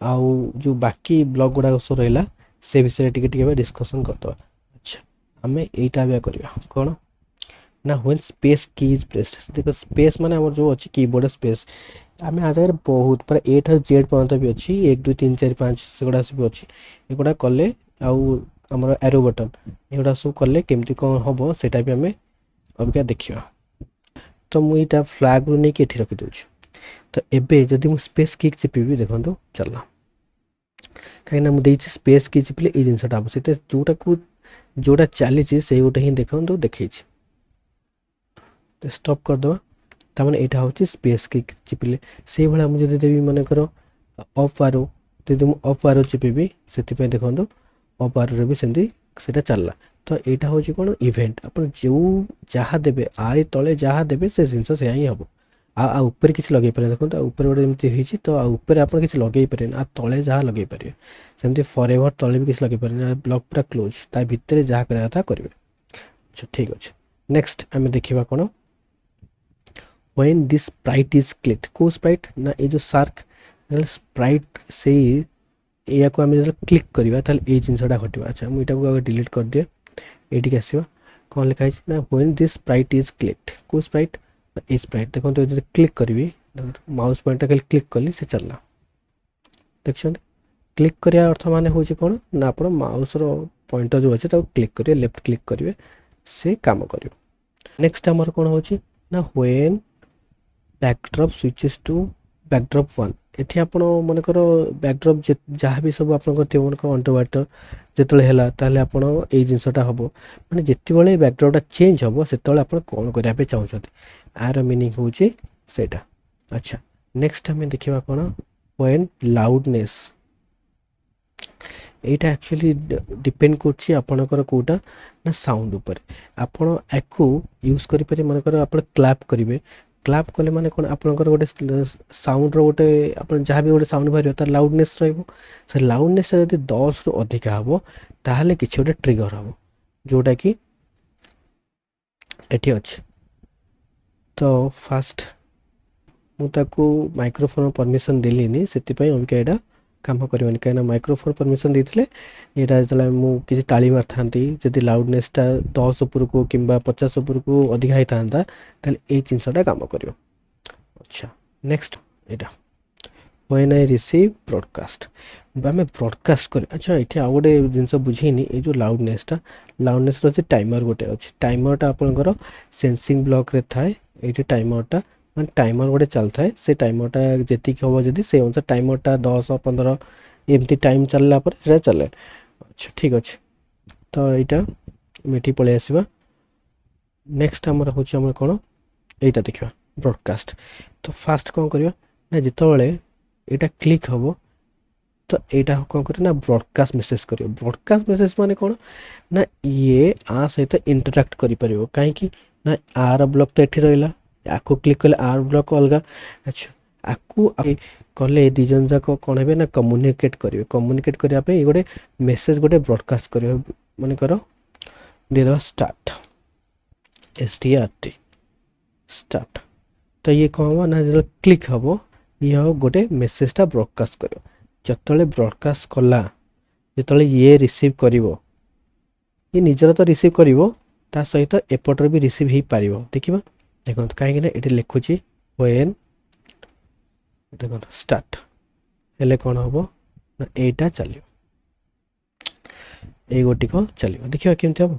आउ जो बाकी ब्लॉग गुड़ा सब रहा से विषय टे डिस्कसन करदे। अच्छा आम यहीटा करवा कौन ना व्हेन स्पेस की इज प्रेस्ड देखो स्पेस माने हमर जो अच्छी कीबोर्ड स्पेस आम आ जगह बहुत पूरा ए ठू जेड पर्यंत भी अच्छी 1 2 3 4 5 से गुड़ा सब अच्छी एगुड़ा कले आमर एरो बटन एगुड़ा सब कले केमती कौन हम सेटा भी आम अबिका देखा। तो मुझे फ्लैग रू नहीं कि रखिदे तो एबे जदि मु स्पेस की चिपी देखो चलना कहीं मुझे स्पेस की चिपिले ये जिनसा हम से जोटा को जोटा चली से गोटे ही देखो देखी तो स्टॉप करदे ताने यहाँ हूँ स्पेस की चिपिले से भाया मुझे देवी मनकर अप आरो जब मुझे अप आरो चिपी से देखो अप आरो भी सेमती से चलला। तो यहाँ हूँ कौन इवेंट आप जो जहाँ देवे आरी तले जहाँ देवे से जिन से ही हम आपर किसी लगे पारे देखो ऊपर गोटे जमी तो ऊपर आप किसी लगे पारे आ तले जहाँ लगे पारे सेमती फॉर एवर तले भी किसी लगे पारे ब्लॉक पूरा क्लोज ता भितर जहाँ करा करेंगे। अच्छा ठीक अच्छे नेक्स्ट आम देखा कौन when this sprite is clicked को स्प्राइट ना ये जो सार्क स्प्राइट से या को आम जो क्लिक करवा ये जिनसा घटवा। अच्छा मुझे यहाँ डिलीट कर दिए ये आसवा कौन लिखाई ना when this sprite is clicked को स्प्राइट ये स्प्राइट देखो तो जो क्लिक करी माउस पॉइंट खाली क्लिक कली से चलला देख क्लिक करने अर्थ मान हूँ कौन ना आप माउस पॉइंटर जो अच्छे क्लिक करेंगे लेफ्ट क्लिक करेंगे से काम कर। नेक्स्ट आमर कौन हो ना when backdrop switches to backdrop 1 एठी आपण मनकर बैकड्रॉप जहाँ भी सब आप अंडर वाटर जिते है ताले आपण ये जिनसटा हम माने जिते बैकड्रॉपटा चेंज हम से आप कौन करने चाहते आर मीनिंग हूँ सेटा। अच्छा नेक्स्ट आम देखा कौन व्हेन लाउडनेस यहाँ एक्चुअली डिपेंड कर कौटा ना साउंड उपर आपण आपको यूज करें मनकर आप क्लैप करेंगे क्लैप कले माने कौन आपंकर गोटे साउंड रोटे आप जहाँ भी गोटे साउंड बाहर तार लाउडनेस से लाउडनेस जब 10 रु अधिका हम ताहले किसी गोटे ट्रिगर हम जोटा कि एठी अच्छे। तो फास्ट मुझे माइक्रोफोन परमिशन देली से अबिका यहाँ काम करवानी कहीं माइक्रोफोन परमिशन देते यहाँ जो मुझे ताली मार था जदि लाउडनेसटा 10 उपरको कि 50 उपरको अधिका होता ताल ये जिनसा काम कर। अच्छा नेक्स्ट यहाँ व्हेन आई रिसीव ब्रॉडकास्ट आम ब्रॉडकास्ट कर। अच्छा ये आउ गोटे जिन बुझेनी ये जो लाउडनेसटा लाउडनेस अच्छे टाइमर गोटे अच्छे टाइमरटा आपंकर सेंसिंग ब्लॉक रे थाए ये टाइमरटा मैं टाइमर गोटे चलता है से टाइमरटा जी हम जब से अनुसार टाइमरटा 10 15 एमती टाइम चलला चले। अच्छा ठीक अच्छे तो यहाँ मेटी पलि आसवा। नेक्स्ट आमर हूँ आम कौन यहाँ देखा ब्रॉडकास्ट। तो फास्ट कौन करवा ना जिते यहाँ क्लिक हम तो यहाँ कौन कर ना ब्रॉडकास्ट मेसेज कर ब्रॉडकास्ट मेसेज माने कौन ना ये आ सहित इंटराक्ट कर कहीं ना आर ब्लॉक तो ये रहा आपको क्लिक कले आर ब्लॉक अलग। अच्छा आपको कले दिजन जाक कौन है ना कम्युनिकेट करेंगे कम्युनिकेट करने गोटे मेसेज गोटे ब्रॉडकास्ट कर मन कर देदेवा स्टार्ट START स्टार्ट। तो ये कौन हम ना जो क्लिक हम ये गोटे मेसेजटा ब्रॉडकास्ट कर जिते ब्रॉडकास्ट कला जिते ये रिसीव कर ये निजर तो रिसीव कर सहित एपटर भी रिसीव हो पार देखा देखो कहीं ये लिखुची व्हेन देखो स्टार्ट हेले कौन हम ना यहाँ चलो ये गोटिक चलो देखिए केमती हम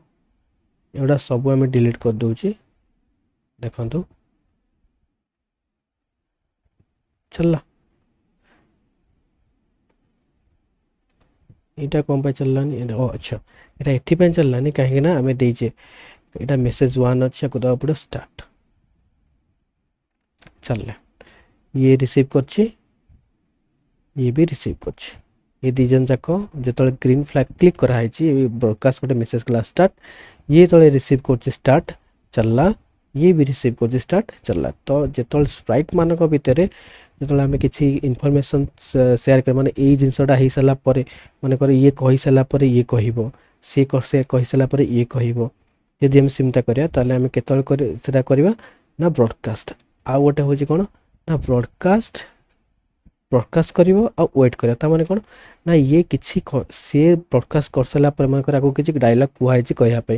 एगुड़ा सब आम डिलीट कर दूची देखो चलला यहाँ कौन पे चललानी अच्छा यहाँ ये चललानी कहीं आम देचे यहाँ मेसेज 1 अच्छे को दवा पड़े स्टार्ट चलला ये रिसीव कर ये भी रिसीव कर ये दिजन जाक जो ग्रीन फ्लैग क्लिक कराई ब्रॉडकास्ट गोटे मेसेज कला स्टार्ट ये तले रिसीव कर स्टार्ट चलला ये भी रिसीव कर स्टार्ट चलला। तो जो स्प्राइट मानक भितर जो आम किसी इनफॉरमेशन शेयर कर माने ये जिनसटा हो सारापर मनकर ये कही सारापर ये कह सी कही सारापर ये कह जदि आम सिमता करा ताले आम केतला करवा ना ब्रॉडकास्ट आउ गोटे हूँ कौन ना ब्रॉडकास्ट ब्रॉडकास्ट करिवो आ वेट करियो ता माने कोन ना ये किछि से ब्रॉडकास्ट कर साला पर मन कर आको किछि डायलॉग कुहाय छि कहया पे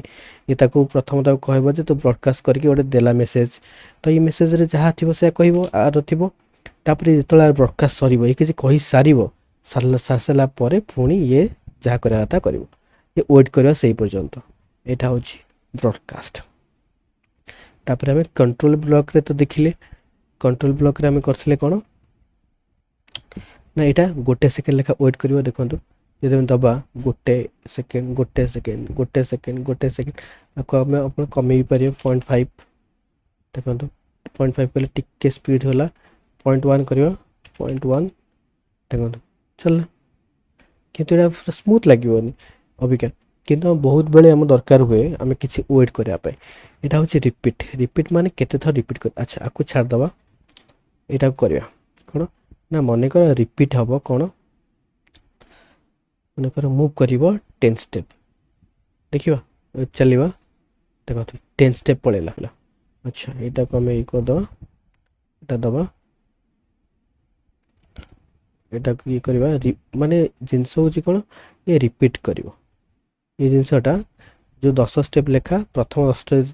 ये ताको प्रथम ताको कहबो जे तू ब्रॉडकास्ट करके ओडे देला मेसेज तो ये मेसेज रे जहा थिबो से कहबो आर थिबो तापर जेतला ब्रॉडकास्ट सरिबो ये किछि कहि सारिबो सारला परे पुणी ये जहा करया ता करिवो ये वेट करियो सेही पर्यंत एटा होछि ब्रॉडकास्ट तापर हमें कंट्रोल ब्लॉक रे तो देखिले कंट्रोल ब्लॉक रे हमें करथिले कोन ना यहाँ गोटे सेकेंड लेखा वेट करिवो देखंतु जदि हम दबा गोटे सेकेंड गोटे सेकेंड गोटे सेकेंड गोटे सेकेंड आपको हमें अपन कमे भी पारियो 0.5 देखंतु 0.5 पहले टिके स्पीड होला 0.1 करियो 0.1 देखंतु चलला किंतु एटा स्मूथ लागिवोनी अबिका किंतु बहुत बेले हम दरकार हुए हमें किसी वेट करिया पे एटा होची रिपीट माने केते थर रिपीट कर अच्छा आपको छाड़ दबा एटा करिया कोन ना मन कर रिपीट हम कौन मन कर मुव कर 10 स्टेप देखा चलवा देखो 10 स्टेप पड़ेगा पिला अच्छा यहाँ को आम ये करदे यहाँ दबा यहाँ को ये करवा माने जिनस हूँ कौन ये रिपीट कर ये जिनसटा जो 10 स्टेप लेखा प्रथम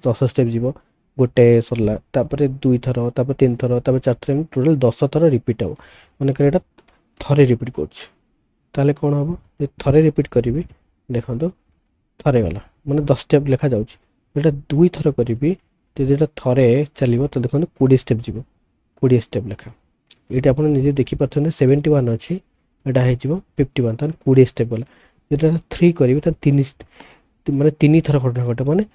10 स्टेप जीव गोटे सरला तापर 2 थर तापर 3 थर तापर 4 थर टोटल 10 थर रिपीट हम मन कर थरे रिपीट कर कौन हम ये थरे रिपीट करी देखो थरे गला मैंने 10 स्टेप लेखा जाऊँगा 2 थर करी जो थरे चलो तो देखो 20 स्टेप जीव 20 स्टेप लेखा ये आप निजे देखिपारे 71 अच्छी यहाँ हो 51 तक 20 स्टेप गला जो 3 करी 3 माने 3 थर घटना घटे माने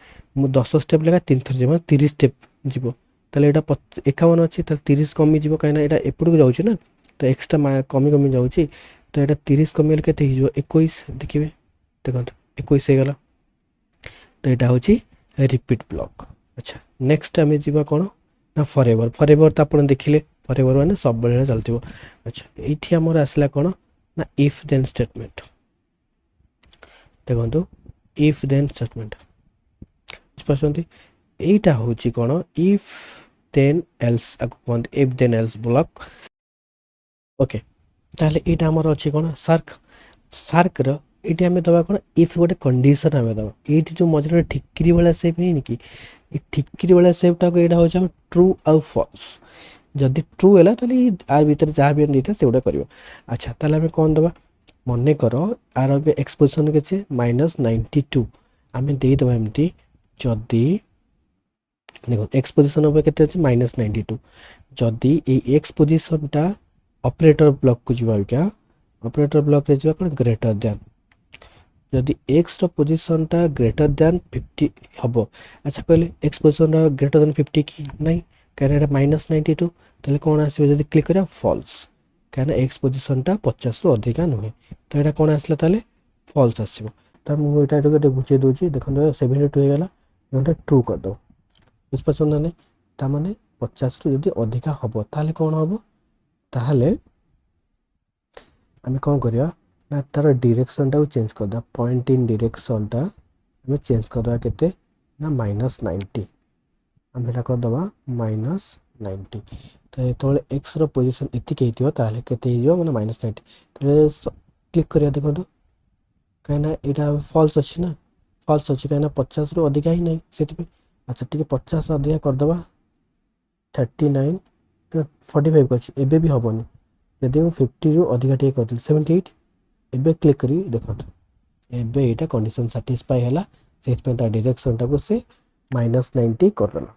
10 स्टेप लेखा 3 थर जीव 30 स्टेप जीव ताले एटा 51 अच्छी 30 कमी जीव कहीं एटा एपटू जाऊँगी ना तो एक्सट्रा कमी कमी जाऊँगी तो यहाँ 30 कमिले के 21 देखिए देखो 21 हो गला तो यहाँ हूँ रिपीट ब्लॉक अच्छा नेक्स्ट आम जा कौन ना फॉरएवर तो आप देखिले फॉरएवर मैंने सब बेले चलती अच्छा ये आमर आसला कौन ना इफ देन स्टेटमेंट देखो इफ देन स्टेटमेंट बुझे यहीटा हूँ कौन इफ देन एल्स कहते if then else block okay ताहले यहाँ आमर अच्छी कौन सार्क ये आम दबा कौन इफ गोटे कंडीशन आम दबा ये जो मझे ठिकरी भाया सेप है कि ठिकरी भाया सेपटा को यहाँ हूँ ट्रू आउ फॉल्स जदि ट्रू है तो आर भर जहाँ भी नहीं था से गुटा कर अच्छा ताल आम कौन दबा मन कर आर एक्सपोजिशन के -92 आम देदबा एमती जदि देखो एक्सपोजिशन हम के -92 जदि ये एक्सपोजिशनटा ऑपरेटर ब्लॉक को जीवा क्या ऑपरेटर ब्लॉक रे जीवा कौन ग्रेटर देन जदि एक्स रो पोजीशन टा ग्रेटर देन 50 हबो अच्छा कहले एक्स पोजीशन टा ग्रेटर देन 50 की नहीं कहना एटा -92 तले कौन आसीबो जदि क्लिक करिया फॉल्स कहना एक्स पोजीशन टा 50 रो अधिका नुहे तो एटा कौन आसला ताले फॉल्स आसीबो त मु एटा गोटे बुझे दोची देखन 72 हो गला एटा ट्रू कर दो बुझ पसंद नहीं ता माने 50 रो जदि अधिका हबो ताले कौन हबो ताहले आम कौन करिया ना तार डायरेक्शन टा चेंज करदा पॉइंट इन डायरेक्शन टा आम चेंज करदा केते ना -90 आम एटा करदबा -90 तो ये एक्स रो पोजीशन एतिक हेतिबो ताहले केते हिजो माने -90 तो क्लिक करिया देखो तो कहीं यहाँ फॉल्स अच्छी ना फॉल्स अच्छी कहीं 50 रू अधिका ही नहीं से अच्छा ठीक 50 अधिका करदबा 39 45 कर एबे भी हेनी जदि 50 रू अधिका टे कर 78 एबे क्लिक करी देखो एबे यहाँ कंडीशन साटिस्फाई है से डायरेक्शन टाक से -90 करदेला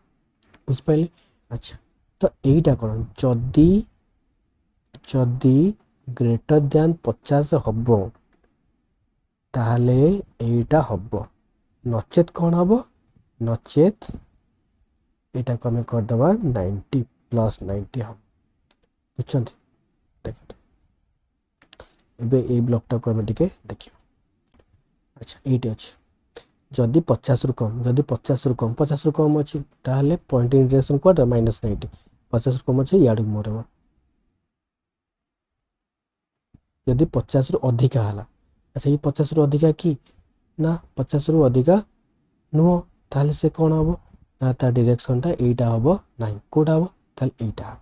बुझिपारे अच्छा तो यहीटा कौन जदि जदि ग्रेटर देन 50 हम ताहले यहीटा हम नचेत कौन हम नचेत यहाँ को आम करदबा 90 + 90 हम बुझे देख ए ब्लॉकटा को आम टे देखिए अच्छा ये अच्छे जदि 50 रू कम जदि 50 रू कम 50 रू कम अच्छी ताहले पॉइंट इन डायरेक्शन को -90 50 रू कम अच्छे याद मोरब जदि 50 रू अधिका है अच्छा ये 50 रू अधिका कि ना 50 रू अधिका नुह ताहले से कौन हम ना ता डायरेक्शन टा एटा हम ना कोटा हम ताहले एटा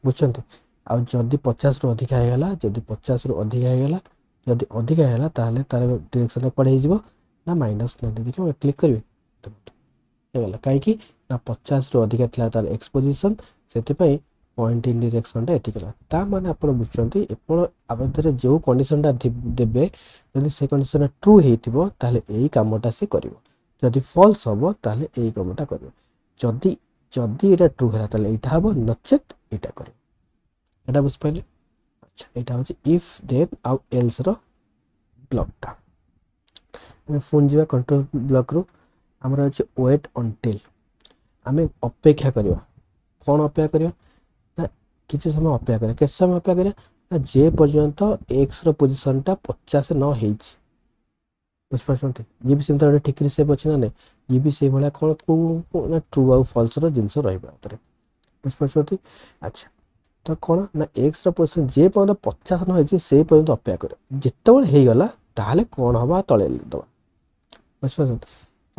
बुझते ଆଉ ଯଦି 50 ରୁ ଅଧିକା ହେଇଗଲା, ଯଦି 50 ରୁ ଅଧିକା ହେଇଗଲା, ଯଦି ଅଧିକା ହେଇଗଲା ତାହେଲେ ତାର ଡିରେକ୍ସନ୍ କୁଆଡ଼େ ହେଇଯିବ ନା -90। ଦେଖିବ କ୍ଲିକ୍ କରିବେ ହେଇଗଲା, କାହିଁକି ନା 50 ରୁ ଅଧିକା ଥିଲା ତାର ଏକ୍ସପୋଜିସନ୍, ସେଥିପାଇଁ ପଏଣ୍ଟ ଇନ୍ ଡିରେକ୍ସନ୍ଟା ଏତିକି ହେଲା। ତା ମାନେ ଆପଣ ବୁଝୁଛନ୍ତି ଆପଣ ଆବଦ୍ଧରେ ଯେଉଁ କଣ୍ଡିସନ୍ଟା ଦେବେ, ଯଦି ସେ କଣ୍ଡିସନ୍ଟା ଟ୍ରୁ ହେଇଥିବ ତାହେଲେ ଏଇ କାମଟା ସେ କରିବ, ଯଦି ଫଲ୍ସ ହେବ ତାହେଲେ ଏଇ କାମଟା କରିବ। ଯଦି ଯଦି ଏଇଟା ଟ୍ରୁ ହେଲା ତାହେଲେ ଏଇଟା ହେବ, ନଚେତ୍ ଏଇଟା କରିବ। ଏଇଟା ବୁଝିପାରିଲେ? ଆଚ୍ଛା, ଏଇଟା ହେଉଛି ଇଫ୍ ଦେନ୍ ଆଉ ଏଲ୍ସର ବ୍ଲକ୍ଟା। ଆମେ ପୁଣି ଯିବା କଣ୍ଟ୍ରୋଲ ବ୍ଲକ୍ରୁ, ଆମର ଅଛି ୱେଟ୍ ଅନ୍ଟିଲ୍। ଆମେ ଅପେକ୍ଷା କରିବା। କ'ଣ ଅପେକ୍ଷା କରିବା ନା କିଛି ସମୟ ଅପେକ୍ଷା କରିବା। କେତେ ସମୟ ଅପେକ୍ଷା କରିବା ନା ଯେ ପର୍ଯ୍ୟନ୍ତ ଏକ୍ସର ପୋଜିସନ୍ଟା 50 ନ ହେଇଛି। ବୁଝିପାରୁଛନ୍ତି? ଇଏ ବି ସେମିତି ଗୋଟେ ଠିକ୍ରେ ସେଭ୍ ଅଛି ନା ନାହିଁ, ଇଏ ବି ସେଇଭଳିଆ କ'ଣ ନା ଟ୍ରୁ ଆଉ ଫଲ୍ସର ଜିନିଷ ରହିବ ଭିତରେ। ବୁଝିପାରୁଛନ୍ତି? ଆଚ୍ଛା, ତ କ'ଣ ନା ଏକ୍ସର ପୋଜିସନ୍ ଯେ ପର୍ଯ୍ୟନ୍ତ 50 ନ ହେଇଛି ସେ ପର୍ଯ୍ୟନ୍ତ ଅପେକ୍ଷା କରିବା। ଯେତେବେଳେ ହେଇଗଲା ତାହେଲେ କ'ଣ ହେବ ତଳେ ଦେବା। ବୁଝିପାରୁଛନ୍ତି?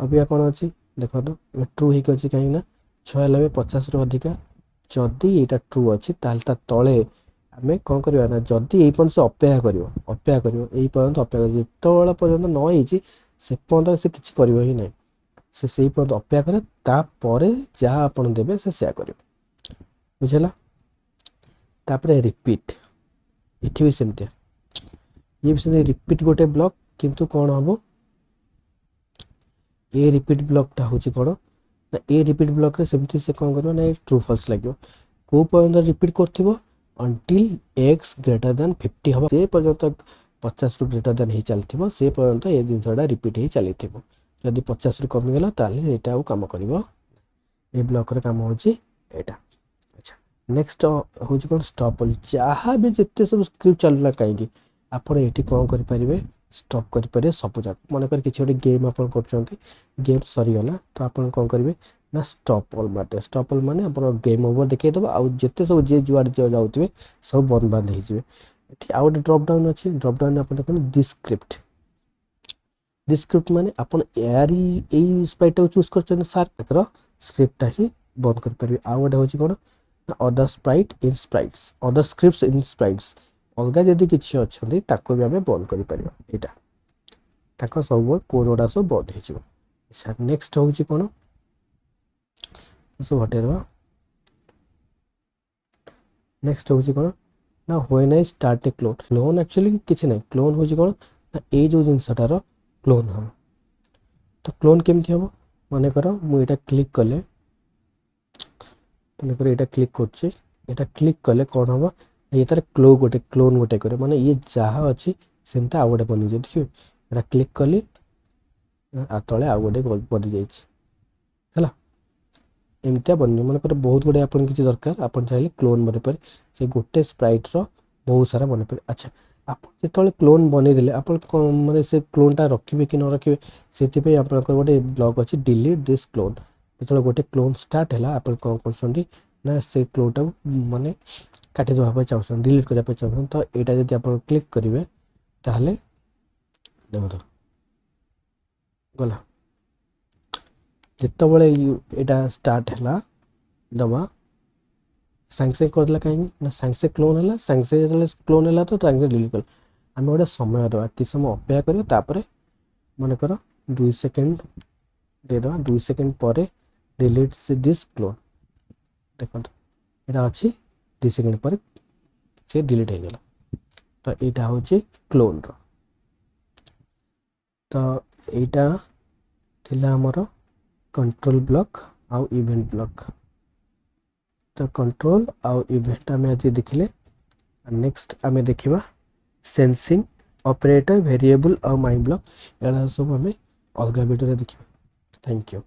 ଅପେକ୍ଷା କ'ଣ ଅଛି ଦେଖନ୍ତୁ, ଟ୍ରୁ ହେଇକି ଅଛି କାହିଁକି ନା 96 50ରୁ ଅଧିକା। ଯଦି ଏଇଟା ଟ୍ରୁ ଅଛି ତାହେଲେ ତା ତଳେ ଆମେ କ'ଣ କରିବା ନା ଯଦି ଏଇ ପର୍ଯ୍ୟନ୍ତ ସେ ଅପେକ୍ଷା କରିବ ଏଇ ପର୍ଯ୍ୟନ୍ତ ଅପେକ୍ଷା କରିବ, ଯେତେବେଳେ ପର୍ଯ୍ୟନ୍ତ ନ ହେଇଛି ସେ ପର୍ଯ୍ୟନ୍ତ ସେ କିଛି କରିବ ହିଁ ନାହିଁ। ସେ ସେଇ ପର୍ଯ୍ୟନ୍ତ ଅପେକ୍ଷା କରେ, ତାପରେ ଯାହା ଆପଣ ଦେବେ ସେ ସେୟା କରିବ। ବୁଝିଲା? ତାପରେ ରିପିଟ୍, ଏଠି ବି ସେମିତିଆ, ଇଏ ବି ସେମିତି ରିପିଟ୍ ଗୋଟେ ବ୍ଲକ୍, କିନ୍ତୁ କ'ଣ ହେବ ଏ ରିପିଟ୍ ବ୍ଲକ୍ଟା ହେଉଛି କ'ଣ ନା ଏ ରିପିଟ୍ ବ୍ଲକ୍ରେ ସେମିତି ସେ କ'ଣ କରିବ ନା ଟ୍ରୁ ଫଲ୍ସ ଲାଗିବ। କେଉଁ ପର୍ଯ୍ୟନ୍ତ ରିପିଟ୍ କରୁଥିବ until x greater than 50 ହେବ, ସେ ପର୍ଯ୍ୟନ୍ତ 50ରୁ ଗ୍ରେଟର ଦେନ୍ ହେଇ ଚାଲିଥିବ, ସେ ପର୍ଯ୍ୟନ୍ତ ଏ ଜିନିଷଟା ରିପିଟ୍ ହେଇ ଚାଲିଥିବ। ଯଦି 50ରୁ କମିଗଲା ତାହେଲେ ଏଇଟା ଆଉ କାମ କରିବ। ଏ ବ୍ଲକ୍ରେ କାମ ହେଉଛି ଏଇଟା। ଆଚ୍ଛା, ନେକ୍ସଟ ହେଉଛି କ'ଣ ଷ୍ଟପ୍। ଯାହା ବି ଯେତେ ସବୁ ସ୍କ୍ରିପ୍ଟ ଚାଲିଲା କାହିଁକି ଆପଣ ଏଇଠି କ'ଣ କରିପାରିବେ ଷ୍ଟପ୍ କରିପାରିବେ ସବୁଯାକ। ମନେକର କିଛି ଗୋଟେ ଗେମ୍ ଆପଣ କରୁଛନ୍ତି, ଗେମ୍ ସରିଗଲା ତ ଆପଣ କ'ଣ କରିବେ ନା ଷ୍ଟପ୍ ଅଲ୍ ମାରିଦେବେ। ଷ୍ଟପ୍ ଅଲ୍ ମାନେ ଆପଣ ଗେମ୍ ଓଭର୍ ଦେଖେଇଦେବ, ଆଉ ଯେତେ ସବୁ ଯିଏ ଯୁଆଡ଼େ ଯାଉଥିବେ ସବୁ ବନ୍ଦ ବାନ୍ଦ ହେଇଯିବେ। ଏଠି ଆଉ ଗୋଟେ ଡ୍ରପ୍ ଡାଉନ୍ ଅଛି, ଡ୍ରପ୍ ଡାଉନ୍ ଆପଣ ଦେଖନ୍ତୁ ଡିସ୍କ୍ରିପ୍ଟ। ଡିସ୍କ୍ରିପ୍ଟ ମାନେ ଆପଣ ଏଇ ସ୍ପ୍ରାଇଟ୍ଟାକୁ ଚୁଜ୍ କରିଛନ୍ତି, ସାର୍କର ସ୍କ୍ରିପ୍ଟଟା ହିଁ ବନ୍ଦ କରିପାରିବେ। ଆଉ ଗୋଟେ ହେଉଛି କ'ଣ ନା other sprite in sprites, other scripts in sprites, ଅଲଗା ଯଦି କିଛି ଅଛନ୍ତି ତାକୁ ବି ଆମେ ବନ୍ଦ କରିପାରିବା। ଏଇଟା ତାଙ୍କ ସବୁ କୋଡ୍ ଗୁଡ଼ା ସବୁ ବନ୍ଦ ହେଇଯିବ। ନେକ୍ସଟ ହେଉଛି କ'ଣ ସବୁ ହଟେଇଦେବା। ନେକ୍ସଟ ହେଉଛି କ'ଣ ନା when I start A clone. Clone actually କିଛି ନାହିଁ, କ୍ଲୋନ୍ ହେଉଛି କ'ଣ ନା ଏଇ ଯେଉଁ ଜିନିଷଟାର କ୍ଲୋନ୍ ହେବ। ତ କ୍ଲୋନ୍ କେମିତି ହେବ, ମନେକର ମୁଁ ଏଇଟା କ୍ଲିକ୍ କଲେ, ମନେକର ଏଇଟା କ୍ଲିକ୍ କରୁଛି, ଏଇଟା କ୍ଲିକ୍ କଲେ କ'ଣ ହେବ ଇଏ ତାର କ୍ଲୋନ୍ ଗୋଟେ କରିବ, ମାନେ ଇଏ ଯାହା ଅଛି ସେମିତି ଆଉ ଗୋଟେ ବନିଯିବ। ଦେଖିବେ ଏଇଟା କ୍ଲିକ୍ କଲି ତଳେ ଆଉ ଗୋଟେ ବନିଯାଇଛି ହେଲା। ଏମିତିଆ ବନିବ। ମନେକର ବହୁତ ଗୁଡ଼ିଏ ଆପଣ କିଛି ଦରକାର, ଆପଣ ଚାହିଁଲେ କ୍ଲୋନ୍ ବନେଇପାରିବେ, ସେ ଗୋଟେ ସ୍ପ୍ରାଇଟ୍ର ବହୁତ ସାରା ବନେଇପାରିବେ। ଆଚ୍ଛା, ଆପଣ ଯେତେବେଳେ କ୍ଲୋନ୍ ବନେଇଦେଲେ ଆପଣ ମାନେ ସେ କ୍ଲୋନ୍ଟା ରଖିବେ କି ନ ରଖିବେ, ସେଥିପାଇଁ ଆପଣଙ୍କର ଗୋଟେ ବ୍ଲକ୍ ଅଛି ଡିଲିଟ୍ ଦିସ୍ କ୍ଲୋନ୍। ଯେତେବେଳେ ଗୋଟେ କ୍ଲୋନ୍ ଷ୍ଟାର୍ଟ ହେଲା ଆପଣ କ'ଣ କରୁଛନ୍ତି ନା ସେ କ୍ଲୋନ୍ଟାକୁ ମାନେ କାଟିଦେବା ପାଇଁ ଚାହୁଁଛନ୍ତି, ଡିଲିଟ୍ କରିବା ପାଇଁ ଚାହୁଁଛନ୍ତି। ତ ଏଇଟା ଯଦି ଆପଣ କ୍ଲିକ୍ କରିବେ ତାହେଲେ ଦେଖନ୍ତୁ ଗଲା। ଯେତେବେଳେ ଏଇଟା ଷ୍ଟାର୍ଟ ହେଲା ଦେବା ସାଙ୍ଗେ ସାଙ୍ଗେ କରିଦେଲା, କାହିଁକି ନା ସାଙ୍ଗେ ସାଙ୍ଗେ କ୍ଲୋନ୍ ହେଲା, ସାଙ୍ଗେ ସାଙ୍ଗେ ଯେତେବେଳେ କ୍ଲୋନ୍ ହେଲା ତ ସାଙ୍ଗେ ସାଙ୍ଗେ ଡିଲିଟ୍ କଲା। ଆମେ ଗୋଟେ ସମୟ ଦେବା, କିଛି ସମୟ ଅପେକ୍ଷା କରିବା, ତାପରେ ମନେକର 2 ସେକେଣ୍ଡ ଦେଇଦେବା, 2 ସେକେଣ୍ଡ ପରେ ଡିଲିଟ୍ ଦିସ୍ କ୍ଲୋନ୍। ଦେଖନ୍ତୁ ଏଇଟା ଅଛି 2 ସେକେଣ୍ଡ ପରେ ସେ ଡିଲିଟ୍ ହେଇଗଲା। ତ ଏଇଟା ହେଉଛି କ୍ଲୋନ୍ର। ତ ଏଇଟା ଥିଲା ଆମର କଣ୍ଟ୍ରୋଲ ବ୍ଲକ୍ ଆଉ ଇଭେଣ୍ଟ ବ୍ଲକ୍। ତ କଣ୍ଟ୍ରୋଲ ଆଉ ଇଭେଣ୍ଟ ଆମେ ଆଜି ଦେଖିଲେ। ନେକ୍ସଟ ଆମେ ଦେଖିବା ସେନ୍ସିଂ, ଅପରେଟର, ଭେରିଏବଲ୍ ଆଉ ମାଇ ବ୍ଲକ୍। ଏଗୁଡ଼ା ସବୁ ଆମେ ଅଲଗା ଭିଡ଼ିଓରେ ଦେଖିବା। Thank you.